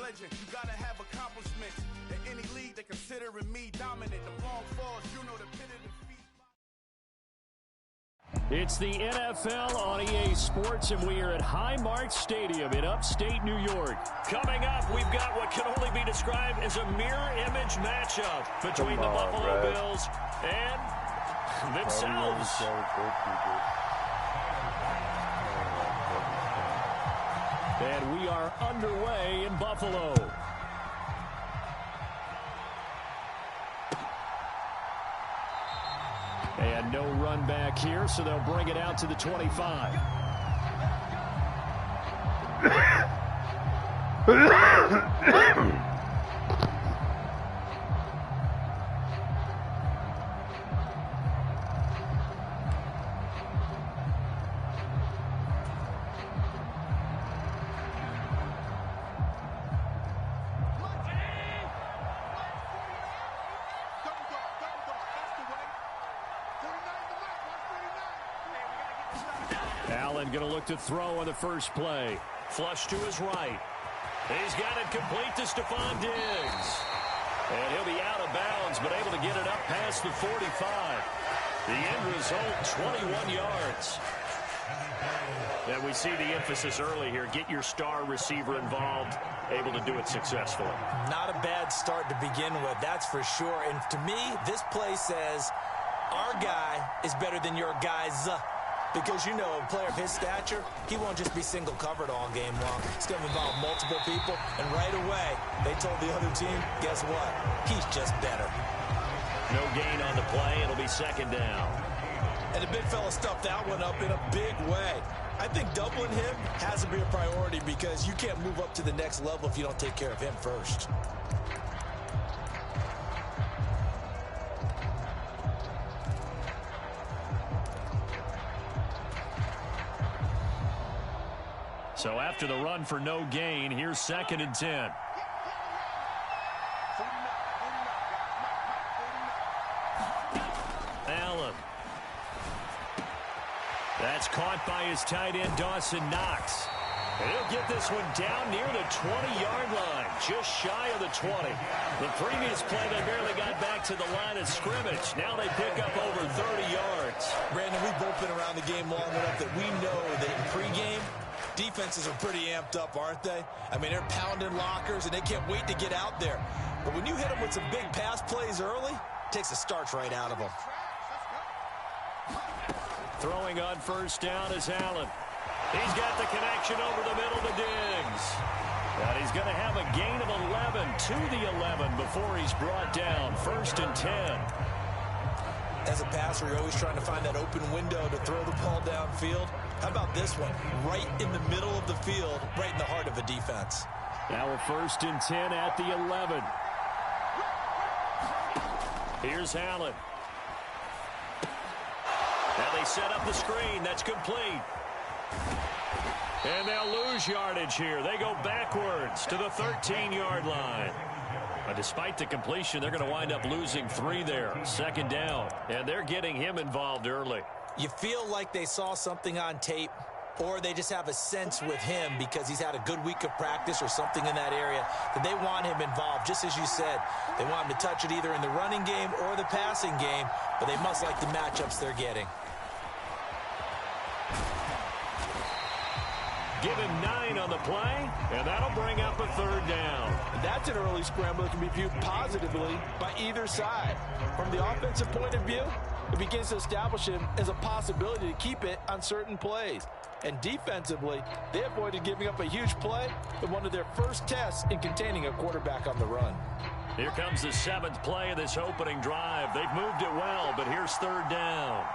legend. You gotta have accomplishments. In any league, they considering me dominant. The long falls, you know the pit of defeat. It's the NFL on EA Sports, and we are at Highmark Stadium in upstate New York. Coming up, we've got what can only be described as a mirror image matchup between the Buffalo Bills and themselves. And we are underway in Buffalo. And no run back here, so they'll bring it out to the 25. Allen going to look to throw on the first play. Flush to his right. He's got it complete to Stephon Diggs. And he'll be out of bounds, but able to get it up past the 45. The end result, 21 yards. And we see the emphasis early here. Get your star receiver involved, able to do it successfully. Not a bad start to begin with, that's for sure. And to me, this play says our guy is better than your guy's. Because, you know, a player of his stature, he won't just be single covered all game long. It's going to involve multiple people. And right away, they told the other team, guess what? He's just better. No gain on the play. It'll be second down. And the big fella stuffed that one up in a big way. I think doubling him has to be a priority because you can't move up to the next level if you don't take care of him first. So after the run for no gain, here's 2nd and 10. Allen. That's caught by his tight end, Dawson Knox. And he'll get this one down near the 20-yard line, just shy of the 20. The previous play, they barely got back to the line of scrimmage. Now they pick up over 30 yards. Brandon, we've both been around the game long enough that we know that in pregame, defenses are pretty amped up, aren't they? I mean, they're pounding lockers, and they can't wait to get out there. But when you hit them with some big pass plays early, it takes the starch right out of them. Throwing on first down is Allen. He's got the connection over the middle to Diggs. And he's going to have a gain of 11 to the 11 before he's brought down. 1st and 10. As a passer, you're always trying to find that open window to throw the ball downfield. How about this one? Right in the middle of the field, right in the heart of a defense. Now a 1st and 10 at the 11. Here's Allen. Now they set up the screen. That's complete. And they'll lose yardage here. They go backwards to the 13-yard line. But despite the completion, they're going to wind up losing 3 there. 2nd down. And they're getting him involved early. You feel like they saw something on tape, or they just have a sense with him because he's had a good week of practice or something in that area that they want him involved. Just as you said, they want him to touch it either in the running game or the passing game, but they must like the matchups they're getting. Give him 9 on the play, and that'll bring up a 3rd down. That's an early scramble that can be viewed positively by either side. From the offensive point of view, it begins to establish him as a possibility to keep it on certain plays. And defensively, they avoided giving up a huge play in one of their first tests in containing a quarterback on the run. Here comes the 7th play of this opening drive. They've moved it well, but here's 3rd down.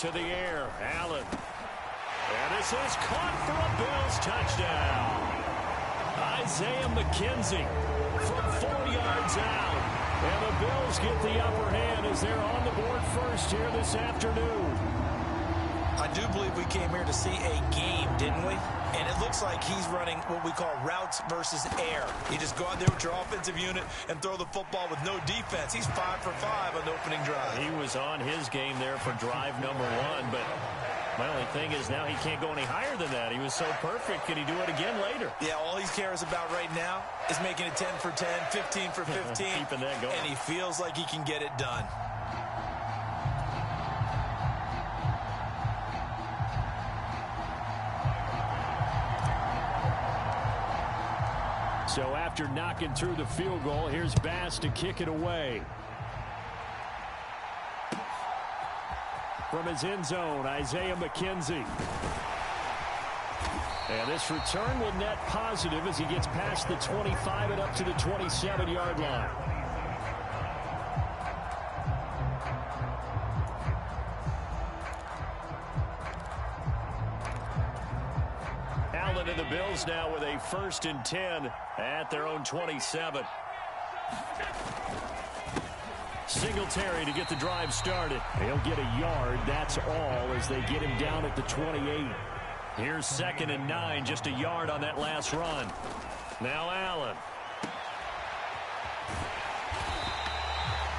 To the air, Allen. And this is caught for a Bills touchdown. Isaiah McKenzie from 4 yards out. And the Bills get the upper hand as they're on the board first here this afternoon. I do believe we came here to see a game, didn't we? And it looks like he's running what we call routes versus air. You just go out there with your offensive unit and throw the football with no defense. He's 5 for 5 on the opening drive. He was on his game there for drive number 1, but my only thing is now he can't go any higher than that. He was so perfect. Can he do it again later? Yeah, all he cares about right now is making it 10 for 10, 15 for 15. Keeping that going. And he feels like he can get it done. So after knocking through the field goal, here's Bass to kick it away. From his end zone, Isaiah McKenzie. And this return will net positive as he gets past the 25 and up to the 27-yard line. Allen and the Bills now with a 1st and 10 at their own 27. Singletary to get the drive started. He'll get a yard, that's all, as they get him down at the 28. Here's 2nd and 9, just a yard on that last run. Now Allen.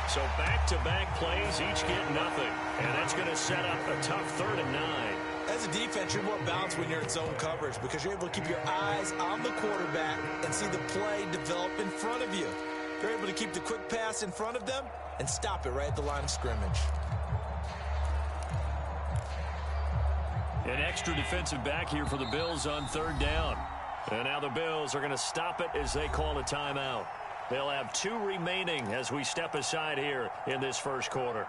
So back-to-back plays, each get nothing. And that's going to set up a tough 3rd and 9. As a defense, you're more balanced when you're in zone coverage because you're able to keep your eyes on the quarterback and see the play develop in front of you. You're able to keep the quick pass in front of them and stop it right at the line of scrimmage. An extra defensive back here for the Bills on 3rd down. And now the Bills are going to stop it as they call a timeout. They'll have 2 remaining as we step aside here in this 1st quarter.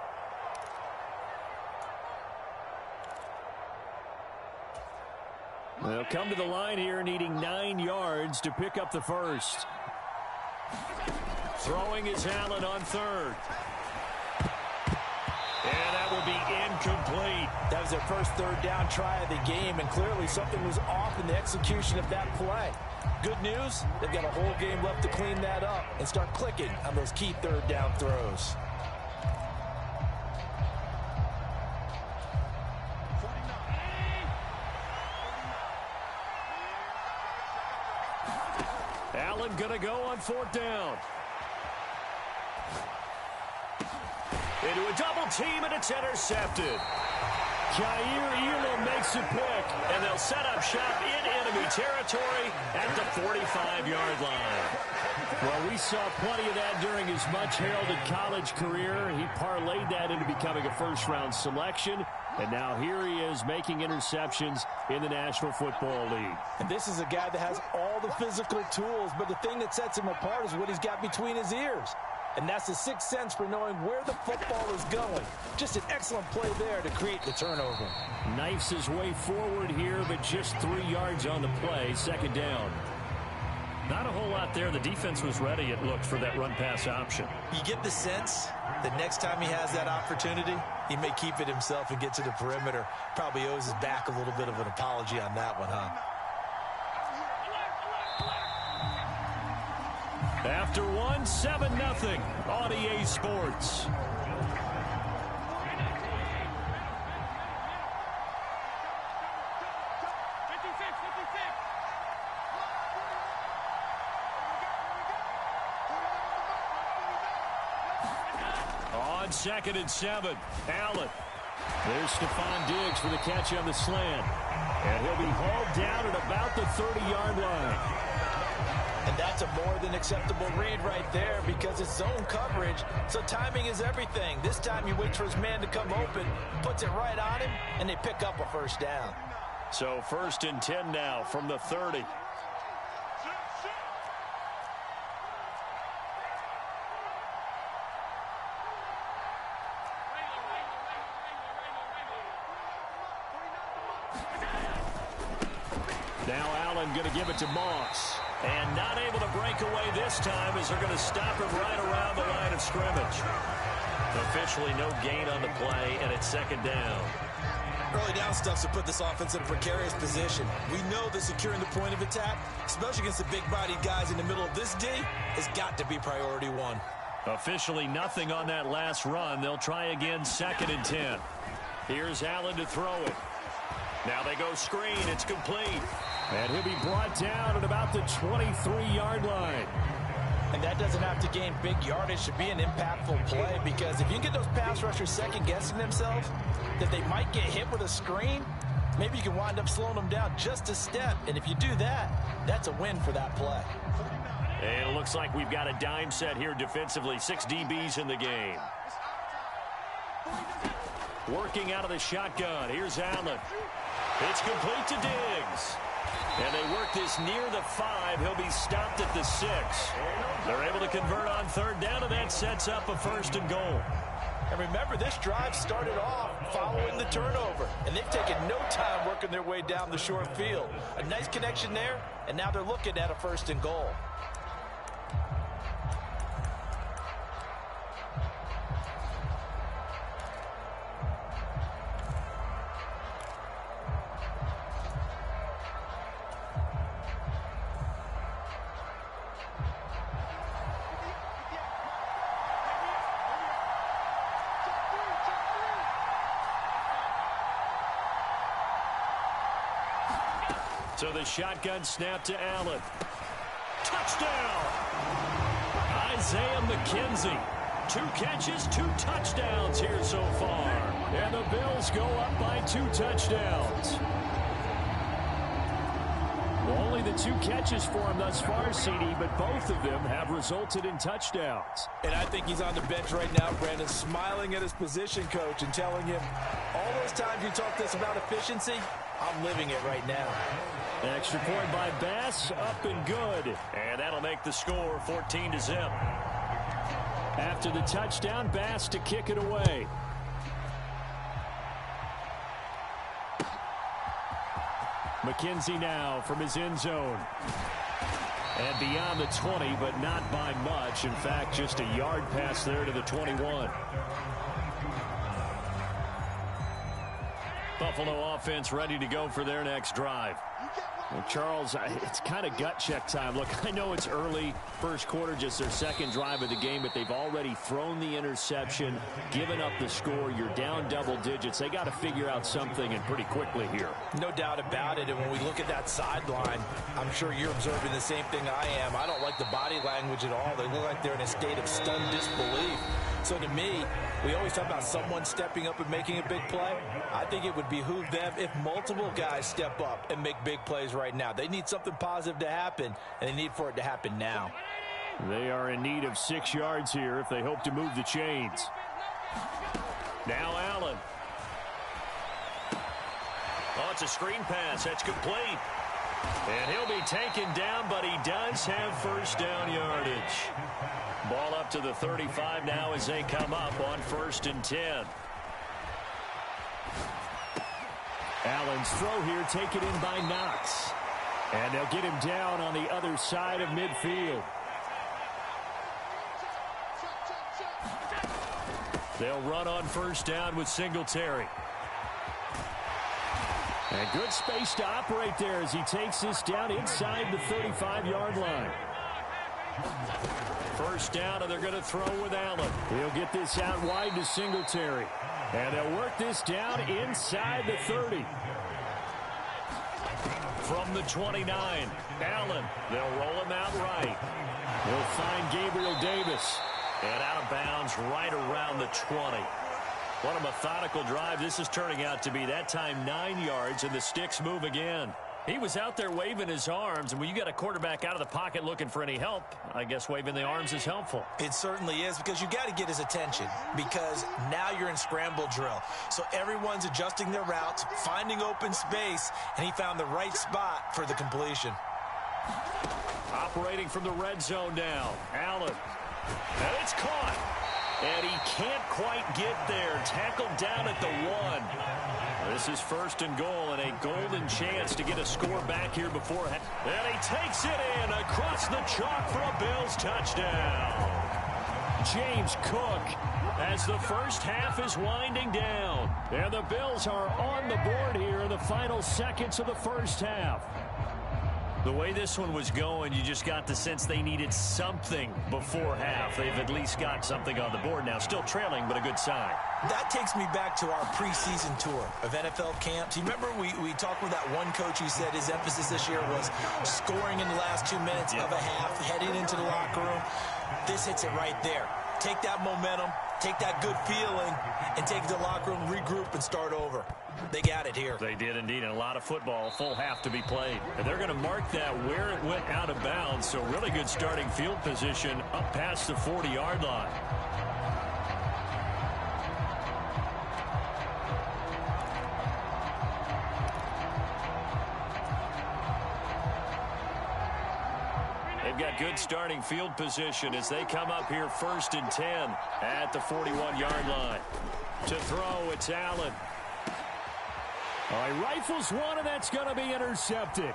They'll come to the line here needing 9 yards to pick up the 1st. Throwing is Allen on 3rd. And that will be incomplete. That was their first 3rd down try of the game, and clearly something was off in the execution of that play. Good news, they've got a whole game left to clean that up and start clicking on those key 3rd down throws. Allen going to go on 4th down. Into a double team, and it's intercepted. Jair Elam makes a pick, and they'll set up shop in enemy territory at the 45-yard line. Well, we saw plenty of that during his much-heralded college career. He parlayed that into becoming a first-round selection, and now here he is making interceptions in the National Football League. And this is a guy that has all the physical tools, but the thing that sets him apart is what he's got between his ears. And that's the 6th sense for knowing where the football is going. Just an excellent play there to create the turnover. Knifes his way forward here, but just 3 yards on the play, 2nd down. Not a whole lot there. The defense was ready, it looked, for that run-pass option. You get the sense that next time he has that opportunity, he may keep it himself and get to the perimeter. Probably owes his back a little bit of an apology on that one, huh? After 1, 7-0 on EA Sports. On 2nd and 7, Allen. There's Stephon Diggs for the catch on the slant. And he'll be hauled down at about the 30-yard line. And that's a more than acceptable read right there because it's zone coverage, so timing is everything. This time he waits for his man to come open, puts it right on him, and they pick up a 1st down. So 1st and 10 now from the 30. Now Allen going to give it to Moss. And not able to break away this time as they're going to stop him right around the line of scrimmage. Officially no gain on the play, and it's 2nd down. Early down stuff to put this offense in a precarious position. We know that securing the point of attack, especially against the big-bodied guys in the middle of this D, has got to be priority 1. Officially nothing on that last run. They'll try again, 2nd and 10. Here's Allen to throw it. Now they go screen. It's complete. And he'll be brought down at about the 23-yard line. And that doesn't have to gain big yardage to be an impactful play, because if you can get those pass rushers second-guessing themselves that they might get hit with a screen, maybe you can wind up slowing them down just a step. And if you do that, that's a win for that play. And it looks like we've got a dime set here defensively. 6 DBs in the game. Working out of the shotgun. Here's Allen. It's complete to Diggs. And they work this near the 5. He'll be stopped at the 6. They're able to convert on third down, and that sets up a 1st and goal. And remember, this drive started off following the turnover, and they've taken no time working their way down the short field. A nice connection there, and now they're looking at a 1st and goal. So the shotgun snap to Allen. Touchdown! Isaiah McKenzie. 2 catches, 2 touchdowns here so far. And the Bills go up by 2 touchdowns. Well, only the 2 catches for him thus far, CD, but both of them have resulted in touchdowns. And I think he's on the bench right now, Brandon, smiling at his position coach and telling him, all those times you talked to us about efficiency, I'm living it right now. An extra point by Bass, up and good. And that'll make the score 14-0. After the touchdown, Bass to kick it away. McKenzie now from his end zone. And beyond the 20, but not by much. In fact, just a yard pass there to the 21. Buffalo offense ready to go for their next drive. Well, Charles, it's kind of gut check time. Look, I know it's early, first quarter, just their 2nd drive of the game, but they've already thrown the interception, given up the score. You're down double digits. They got to figure out something, and pretty quickly here. No doubt about it. And when we look at that sideline, I'm sure you're observing the same thing I am. I don't like the body language at all. They look like they're in a state of stunned disbelief. So to me, we always talk about someone stepping up and making a big play. I think it would behoove them if multiple guys step up and make big plays right now. They need something positive to happen, and they need for it to happen now. They are in need of 6 yards here if they hope to move the chains. Now Allen. Oh, it's a screen pass. That's complete. And he'll be taken down, but he does have 1st down yardage. Ball up to the 35 now as they come up on 1st and 10. Allen's throw here taken in by Knox. And they'll get him down on the other side of midfield. They'll run on 1st down with Singletary. And good space to operate there as he takes this down inside the 35-yard line. 1st down, and they're going to throw with Allen. He'll get this out wide to Singletary. And they'll work this down inside the 30. From the 29, Allen. They'll roll him out right. They'll find Gabriel Davis. And out of bounds right around the 20. What a methodical drive this is turning out to be. That time 9 yards, and the sticks move again. He was out there waving his arms, and when you got a quarterback out of the pocket looking for any help, I guess waving the arms is helpful. It certainly is, because you got to get his attention, because now you're in scramble drill. So everyone's adjusting their routes, finding open space, and he found the right spot for the completion. Operating from the red zone now, Allen. And it's caught. And he can't quite get there. Tackled down at the 1. This is 1st and goal, and a golden chance to get a score back here before. And he takes it in across the chalk for a Bills touchdown. James Cook as the first half is winding down. And the Bills are on the board here in the final seconds of the first half. The way this one was going, you just got the sense they needed something before half. They've at least got something on the board now. Still trailing, but a good sign. That takes me back to our preseason tour of NFL camps. You remember we talked with that one coach who said his emphasis this year was scoring in the last 2 minutes of a half, heading into the locker room. This hits it right there. Take that momentum, take that good feeling, and take it to the locker room, regroup, and start over. They got it here. They did indeed, and a lot of football, full half to be played. And they're going to mark that where it went out of bounds, so really good starting field position up past the 40-yard line. They've got good starting field position as they come up here 1st and 10 at the 41-yard line. To throw, it's Allen. All right, rifles one, and that's going to be intercepted.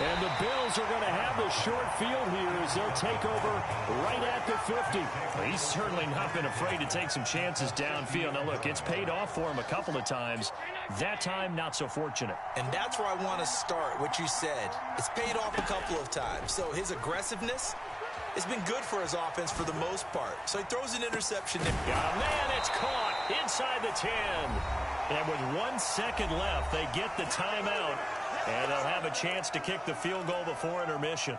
And the Bills are going to have the short field here as they'll take over right at the 50. Well, he's certainly not been afraid to take some chances downfield. Now, look, it's paid off for him a couple of times. That time, not so fortunate. And that's where I want to start, what you said. It's paid off a couple of times. So his aggressiveness has been good for his offense for the most part. So he throws an interception. Oh, man, it's caught inside the 10. And with 1 second left, they get the timeout, and they'll have a chance to kick the field goal before intermission.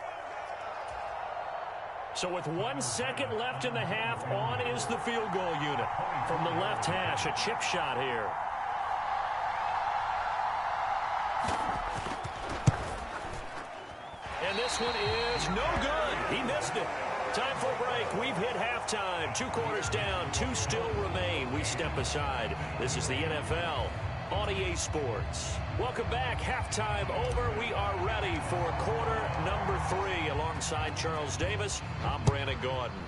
So with 1 second left in the half, on is the field goal unit. From the left hash, a chip shot here. And this one is no good. He missed it. Time for a break. We've hit halftime. 2 quarters down. 2 still remain. We step aside. This is the NFL on EA Sports. Welcome back. Halftime over. We are ready for quarter number 3. Alongside Charles Davis, I'm Brandon Gordon.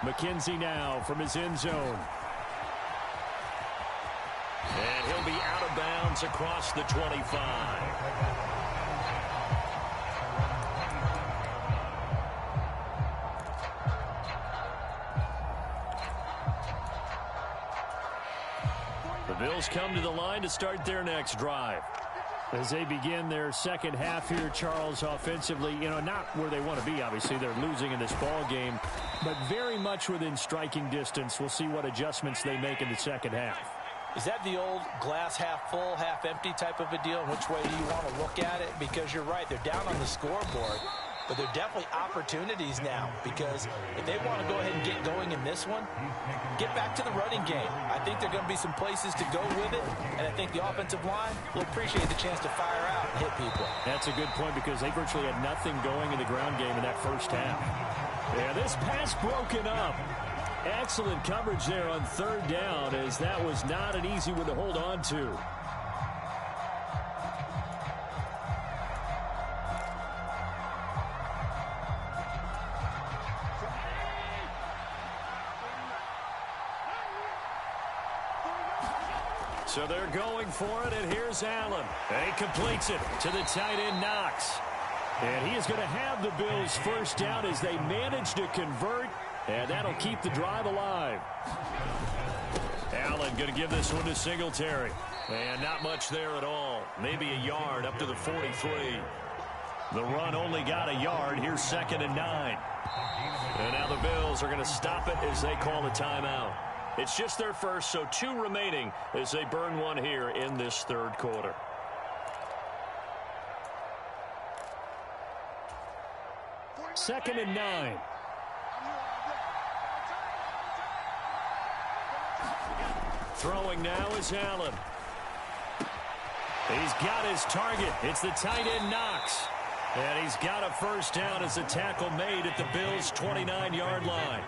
McKenzie now from his end zone. And he'll be out of bounds across the 25. The Bills come to the line to start their next drive. As they begin their second half here, Charles, offensively, not where they want to be, obviously. They're losing in this ball game, but very much within striking distance. We'll see what adjustments they make in the second half. Is that the old glass half full, half empty type of a deal? Which way do you want to look at it? Because you're right, they're down on the scoreboard, but they're definitely opportunities now, because if they want to go ahead and get going in this one, get back to the running game. I think there are going to be some places to go with it, and I think the offensive line will appreciate the chance to fire out and hit people. That's a good point, because they virtually had nothing going in the ground game in that first half. Yeah, this pass broken up. Excellent coverage there on 3rd down, as that was not an easy one to hold on to. So they're going for it, and here's Allen. And he completes it to the tight end, Knox. And he is going to have the Bills first down as they manage to convert, and that'll keep the drive alive. Allen going to give this one to Singletary. And not much there at all. Maybe a yard up to the 43. The run only got a yard. Here's 2nd and 9. And now the Bills are going to stop it as they call the timeout. It's just their first, so 2 remaining as they burn one here in this 3rd quarter. Second and 9. Throwing now is Allen. He's got his target. It's the tight end, Knox. And he's got a first down as the tackle made at the Bills' 29-yard line.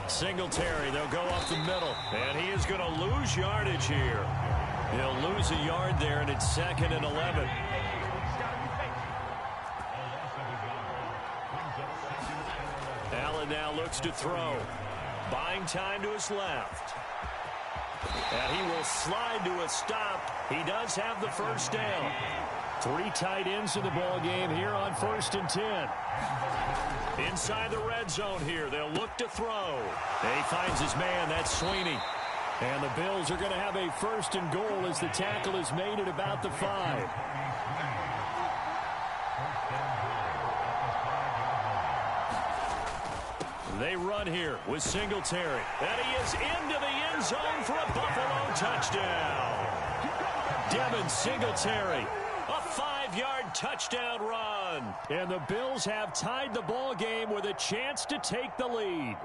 Singletary, they'll go up the middle. And he is going to lose yardage here. He'll lose a yard there, and it's 2nd and 11. Allen now looks to throw. Buying time to his left. And he will slide to a stop. He does have the first down. Three tight ends in the ball game here on 1st and 10. Inside the red zone here. They'll look to throw. He finds his man. That's Sweeney. And the Bills are going to have a 1st and goal as the tackle is made at about the 5. They run here with Singletary. And he is into the end zone for a Buffalo touchdown. Devin Singletary. A 5-yard touchdown run. And the Bills have tied the ball game with a chance to take the lead.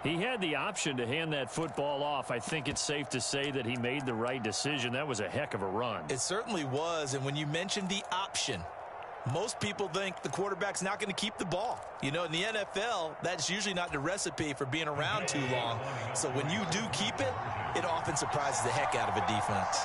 He had the option to hand that football off. I think it's safe to say that he made the right decision. That was a heck of a run. It certainly was. And when you mentioned the option, most people think the quarterback's not going to keep the ball. You know, in the NFL, that's usually not the recipe for being around too long. So when you do keep it, it often surprises the heck out of a defense.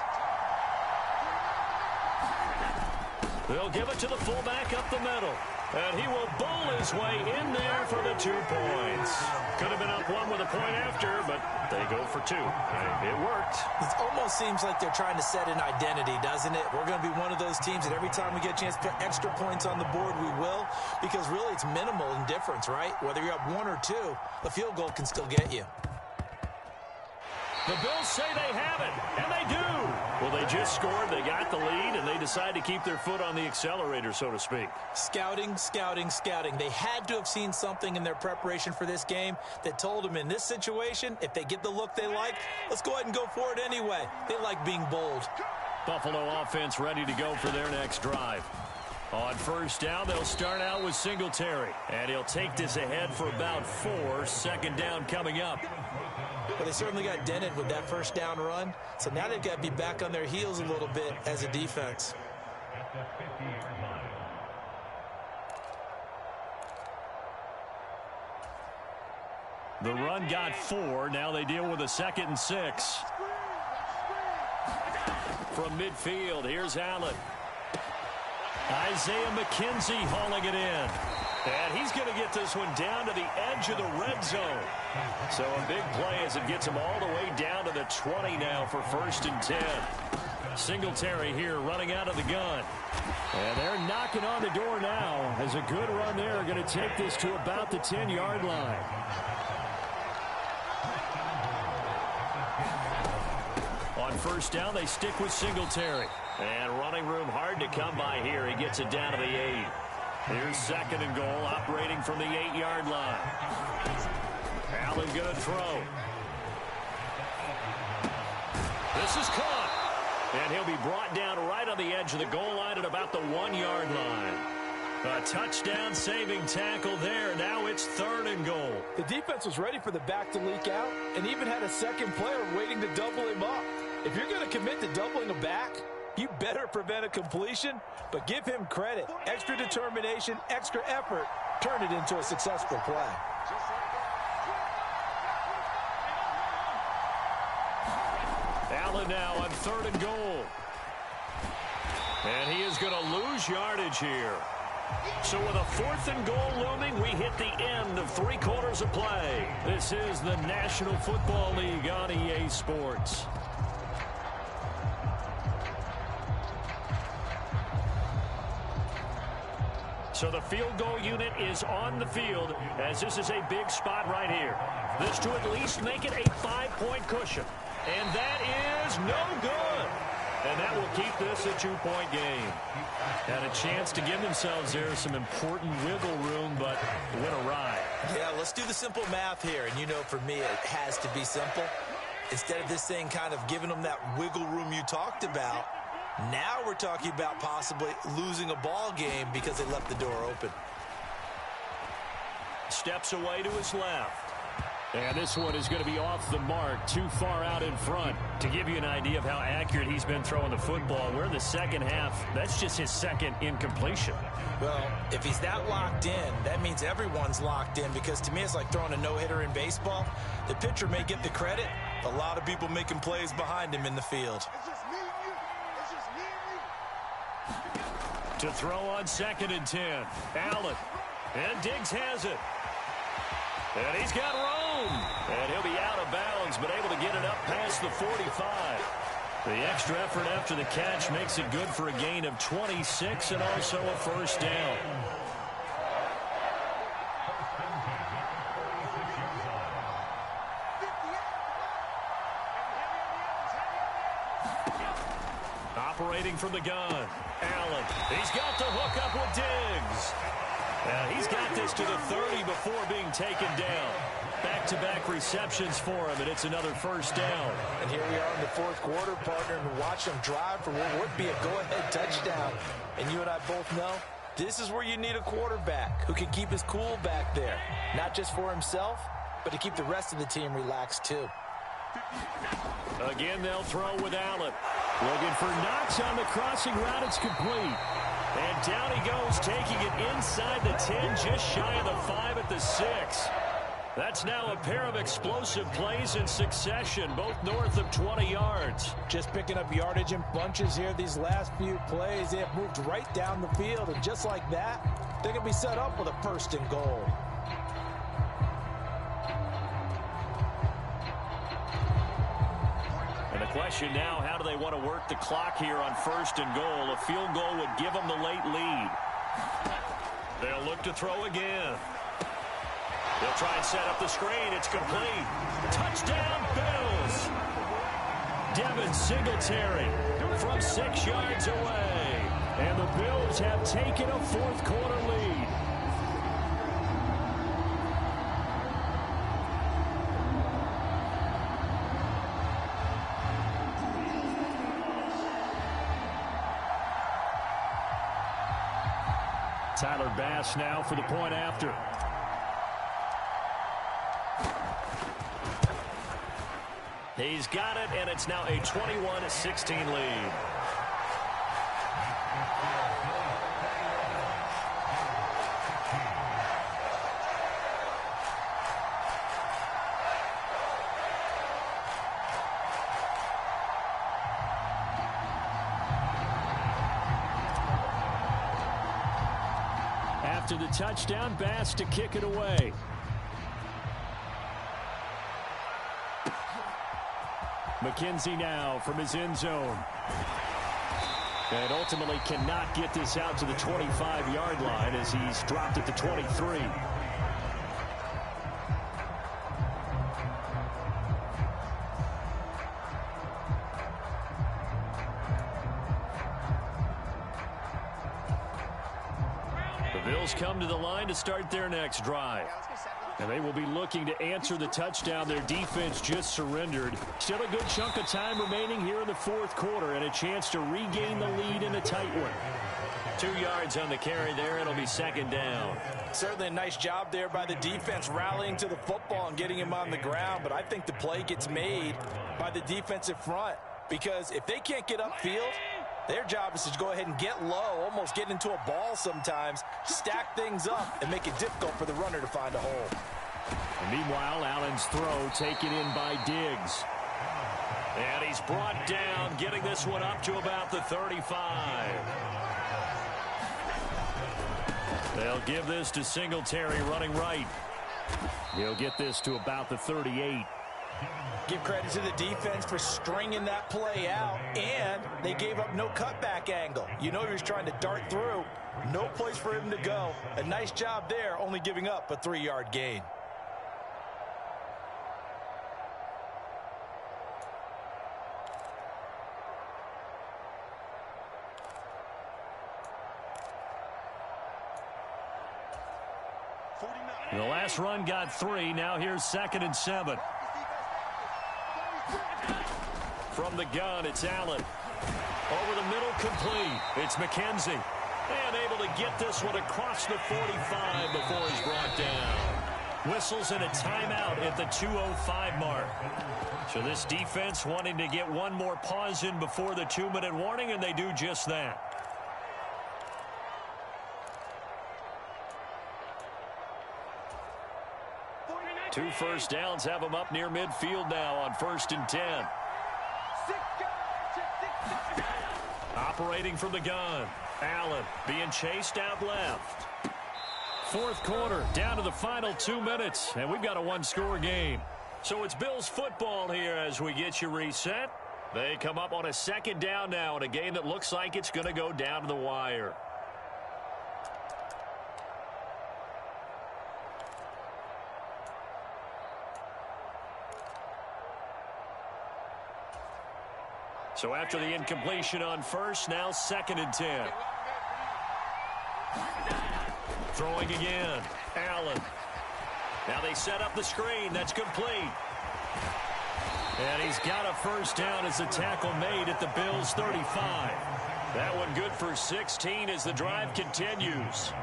They'll give it to the fullback up the middle. And he will bowl his way in there for the 2 points. Could have been up 1 with a point after, but they go for 2. It worked. It almost seems like they're trying to set an identity, doesn't it? We're going to be one of those teams that every time we get a chance to put extra points on the board, we will. Because really it's minimal in difference, right? Whether you're up 1 or 2, a field goal can still get you. The Bills say they have it, and they do. Well, they just scored, they got the lead, and they decide to keep their foot on the accelerator, so to speak. Scouting, scouting, scouting. They had to have seen something in their preparation for this game that told them in this situation, if they get the look they like, let's go ahead and go for it anyway. They like being bold. Buffalo offense ready to go for their next drive. On 1st down, they'll start out with Singletary, and he'll take this ahead for about 4. 2nd down coming up. Well, they certainly got dented with that 1st down run, so now they've got to be back on their heels a little bit as a defense. The run got 4. Now they deal with a 2nd and 6. From midfield, here's Allen. Isaiah McKenzie hauling it in. And he's going to get this one down to the edge of the red zone. So a big play as it gets him all the way down to the 20 now for 1st and 10. Singletary here running out of the gun. And they're knocking on the door now as a good run there. Going to take this to about the 10-yard line. On 1st down, they stick with Singletary. And running room hard to come by here. He gets it down to the 8. Here's 2nd and goal, operating from the 8-yard line. Allen going to throw. This is caught. And he'll be brought down right on the edge of the goal line at about the 1-yard line. A touchdown-saving tackle there. Now it's 3rd and goal. The defense was ready for the back to leak out and even had a second player waiting to double him up. If you're going to commit to doubling a back, you better prevent a completion, but give him credit. Extra determination, extra effort, turn it into a successful play. Allen now on 3rd and goal. And he is going to lose yardage here. So with a 4th and goal looming, we hit the end of 3 quarters of play. This is the National Football League on EA Sports. So the field goal unit is on the field as this is a big spot right here. This to at least make it a 5-point cushion. And that is no good. And that will keep this a 2-point game. Had a chance to give themselves there some important wiggle room, but went awry. Yeah, let's do the simple math here. And you know, for me, it has to be simple. Instead of this thing kind of giving them that wiggle room you talked about, now we're talking about possibly losing a ball game because they left the door open. Steps away to his left. And this one is going to be off the mark, too far out in front. To give you an idea of how accurate he's been throwing the football, we're in the 2nd half. That's just his 2nd incompletion. Well, if he's that locked in, that means everyone's locked in, because to me it's like throwing a no-hitter in baseball. The pitcher may get the credit, a lot of people making plays behind him in the field. To throw on 2nd and 10. Allen. And Diggs has it. And he's got room. And he'll be out of bounds, but able to get it up past the 45. The extra effort after the catch makes it good for a gain of 26 and also a first down. Operating from the gun, Allen. He's got the hook up with Diggs. He's got this to the 30 before being taken down. Back-to-back receptions for him, and it's another first down. And here we are in the fourth quarter, partner, and watch them drive for what would be a go-ahead touchdown. And you and I both know this is where you need a quarterback who can keep his cool back there. Not just for himself, but to keep the rest of the team relaxed, too. Again, they'll throw with Allen. Looking for Knox on the crossing route. It's complete. And down he goes, taking it inside the 10, just shy of the 5 at the 6. That's now a pair of explosive plays in succession, both north of 20 yards. Just picking up yardage in bunches here these last few plays. They have moved right down the field, and just like that, they're going to be set up with a first and goal. And the question now, how do they want to work the clock here on first and goal? A field goal would give them the late lead. They'll look to throw again. They'll try and set up the screen. It's complete. Touchdown, Bills. Devin Singletary from 6 yards away. And the Bills have taken a fourth quarter lead. Tyler Bass now for the point after. He's got it, and it's now a 21-16 lead. After the touchdown, Bass to kick it away. McKenzie now from his end zone. And ultimately cannot get this out to the 25-yard line as he's dropped at the 23. The Bills come to the line to start their next drive. And they will be looking to answer the touchdown their defense just surrendered. Still a good chunk of time remaining here in the fourth quarter and a chance to regain the lead in a tight one. 2 yards on the carry there. It'll be second down. Certainly a nice job there by the defense rallying to the football and getting him on the ground. But I think the play gets made by the defensive front because if they can't get upfield, their job is to go ahead and get low, almost get into a ball sometimes, stack things up, and make it difficult for the runner to find a hole. And meanwhile, Allen's throw taken in by Diggs. And he's brought down, getting this one up to about the 35. They'll give this to Singletary running right. He'll get this to about the 38. Give credit to the defense for stringing that play out, and they gave up no cutback angle. You know he was trying to dart through. No place for him to go. A nice job there, only giving up a 3-yard gain. The last run got 3. Now here's 2nd and 7. From the gun, it's Allen. Over the middle, complete. It's McKenzie. And able to get this one across the 45 before he's brought down. Whistles and a timeout at the 2:05 mark. So this defense wanting to get one more pause in before the 2-minute warning, and they do just that. Two first downs have them up near midfield now on 1st and 10. Operating from the gun. Allen being chased out left. Fourth quarter, down to the final 2 minutes, and we've got a one-score game. So it's Bills football here as we get you reset. They come up on a second down now in a game that looks like it's going to go down to the wire. So after the incompletion on first, now 2nd and 10. Throwing again. Allen. Now they set up the screen. That's complete. And he's got a first down as the tackle made at the Bills' 35. That one good for 16 as the drive continues.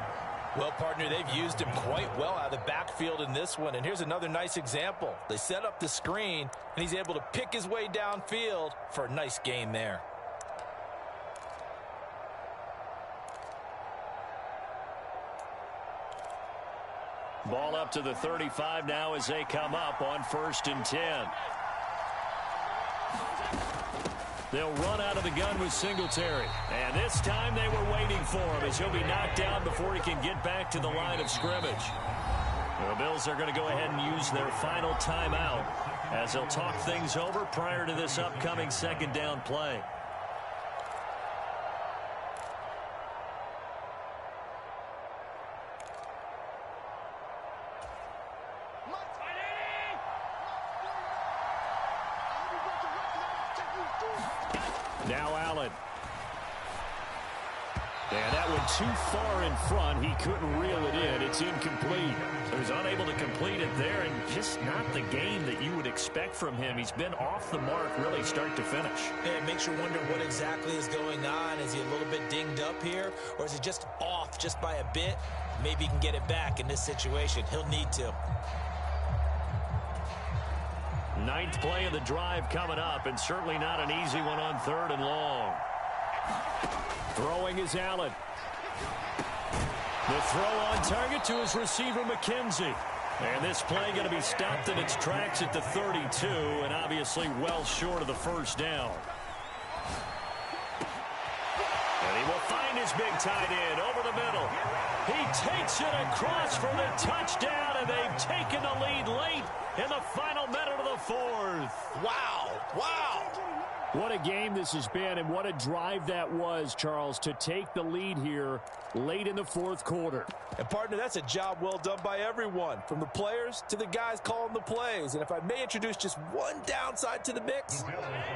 Well, partner, they've used him quite well out of the backfield in this one. And here's another nice example. They set up the screen, and he's able to pick his way downfield for a nice gain there. Ball up to the 35 now as they come up on 1st and 10. They'll run out of the gun with Singletary. And this time they were waiting for him as he'll be knocked down before he can get back to the line of scrimmage. The Bills are going to go ahead and use their final timeout as they'll talk things over prior to this upcoming 2nd down play. Now Allen. And that went too far in front. He couldn't reel it in. It's incomplete. So he's unable to complete it there, and just not the game that you would expect from him. He's been off the mark really start to finish. Yeah, it makes you wonder what exactly is going on. Is he a little bit dinged up here, or is he just off just by a bit? Maybe he can get it back in this situation. He'll need to. 9th play of the drive coming up, and certainly not an easy one on 3rd and long. Throwing is Allen. The throw on target to his receiver, McKenzie. And this play going to be stopped in its tracks at the 32, and obviously well short of the first down. And he will find his big tight end over the middle. He takes it across for the touchdown, and they've taken the lead late in the final minute of the 4th. Wow. Wow. What a game this has been, and what a drive that was, Charles, to take the lead here late in the 4th quarter. And, partner, that's a job well done by everyone, from the players to the guys calling the plays. And if I may introduce just one downside to the mix,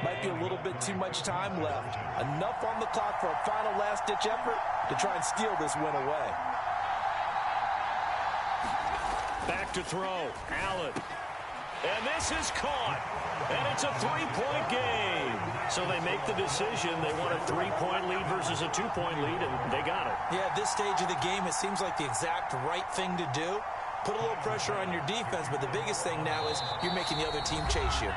might be a little bit too much time left. Enough on the clock for a final last-ditch effort to try and steal this win away. Back to throw. Allen. And this is caught. And it's a 3-point game. So they make the decision. They want a 3-point lead versus a 2-point lead, and they got it. Yeah, at this stage of the game, it seems like the exact right thing to do. Put a little pressure on your defense, but the biggest thing now is you're making the other team chase you.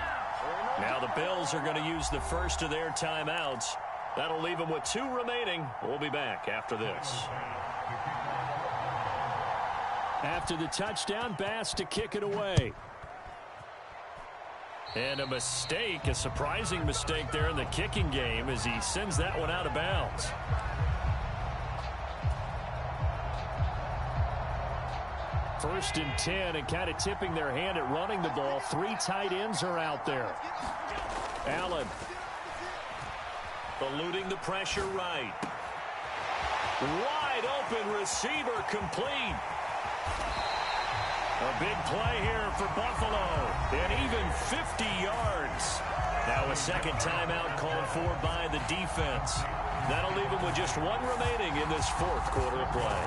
Now the Bills are going to use the first of their timeouts. That'll leave them with 2 remaining. We'll be back after this. After the touchdown, Bass to kick it away. And a mistake, a surprising mistake there in the kicking game as he sends that one out of bounds. First and 10, and kind of tipping their hand at running the ball. 3 tight ends are out there. Allen. Eluding the pressure right. Wide open receiver complete. A big play here for Buffalo, and even 50 yards. Now a second timeout called for by the defense. That'll leave them with just 1 remaining in this 4th quarter of play.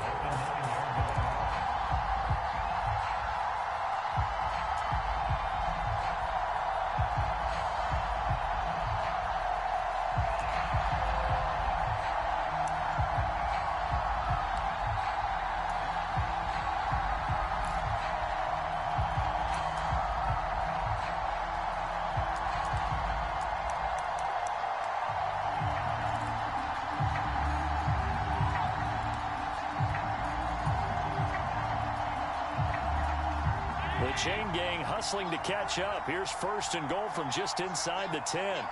The chain gang hustling to catch up. Here's 1st and goal from just inside the 10.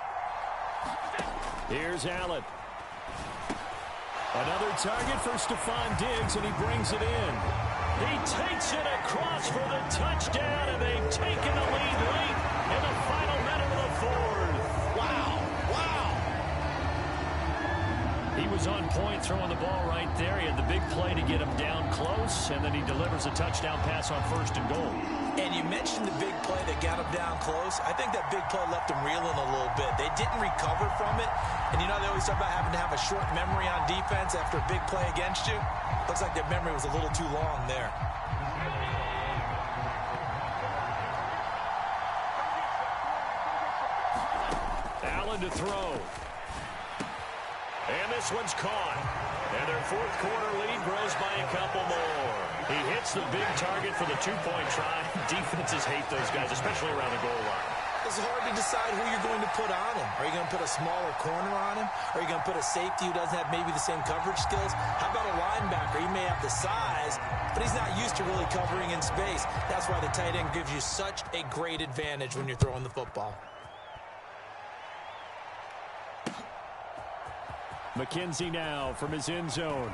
Here's Allen. Another target for Stephon Diggs, and he brings it in. He takes it across for the touchdown, and they've taken the lead late in the final minute of the 4th. Wow. was on point throwing the ball right there. He had the big play to get him down close, and then he delivers a touchdown pass on 1st and goal. And you mentioned the big play that got him down close. I think that big play left him reeling a little bit. They didn't recover from it. And you know, they always talk about having to have a short memory on defense after a big play against you. Looks like their memory was a little too long there. Allen to throw. And this one's caught. And their 4th quarter lead grows by a couple more. He hits the big target for the 2-point try. Defenses hate those guys, especially around the goal line. It's hard to decide who you're going to put on him. Are you going to put a smaller corner on him? Are you going to put a safety who doesn't have maybe the same coverage skills? How about a linebacker? He may have the size, but he's not used to really covering in space. That's why the tight end gives you such a great advantage when you're throwing the football. McKenzie now from his end zone.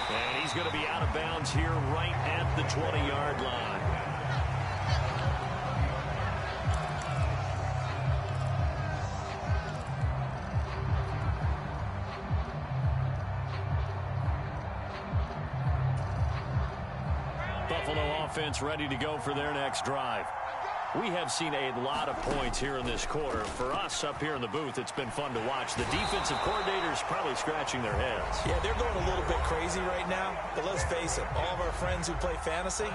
And he's going to be out of bounds here right at the 20-yard line. Buffalo offense ready to go for their next drive. We have seen a lot of points here in this quarter. For us up here in the booth, it's been fun to watch. The defensive coordinators probably scratching their heads. Yeah, they're going a little bit crazy right now. But let's face it, all of our friends who play fantasy,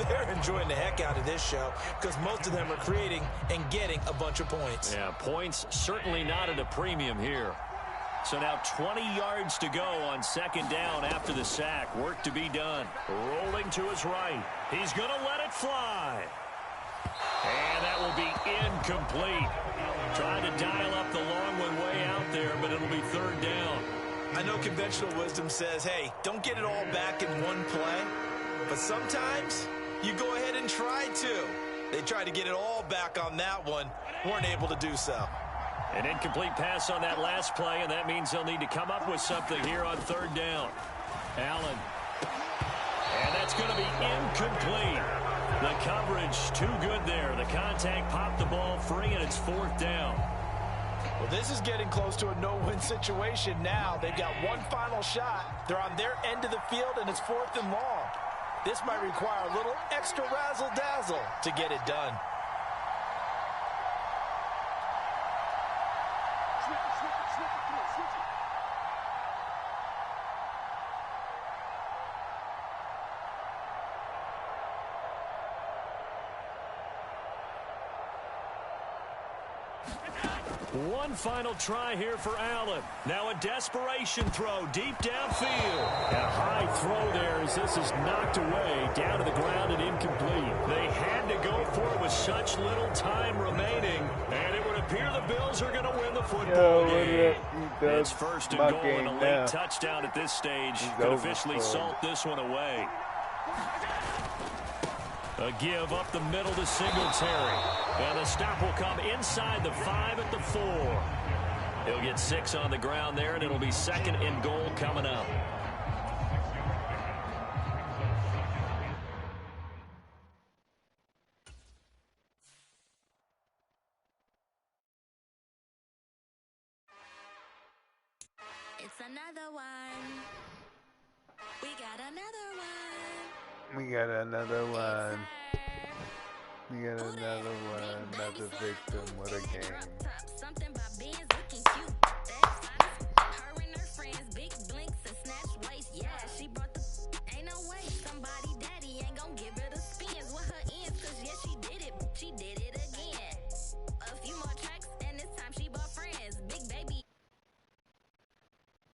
they're enjoying the heck out of this show because most of them are creating and getting a bunch of points. Yeah, points certainly not at a premium here. So now 20 yards to go on 2nd down after the sack. Work to be done. Rolling to his right. He's going to let it fly. And that will be incomplete. Trying to dial up the long one way out there, but it'll be 3rd down. I know conventional wisdom says, hey, don't get it all back in one play. But sometimes you go ahead and try to. They tried to get it all back on that one. Weren't able to do so. An incomplete pass on that last play, and that means they'll need to come up with something here on 3rd down. Allen. And that's going to be incomplete. The coverage too good there. The contact popped the ball free, and it's 4th down. Well, this is getting close to a no-win situation now. They've got one final shot. They're on their end of the field, and it's 4th and long. This might require a little extra razzle-dazzle to get it done. One final try here for Allen. Now a desperation throw deep downfield. And a high throw there as this is knocked away, down to the ground and incomplete. They had to go for it with such little time remaining, and it would appear the Bills are going to win the football game. It's 1st and goal and a late touchdown at this stage. Could officially salt this one away. A give up the middle to Singletary. And the stop will come inside the 5 at the 4. He'll get 6 on the ground there, and it'll be 2nd and goal coming up. It's another one. We got another one. We got another one. We got another one. Another victim. What a game. Something about beans looking cute. Her and her friends, big blinks and snatch waist. Yeah, she brought the. Ain't no way somebody daddy ain't gonna give it a spin.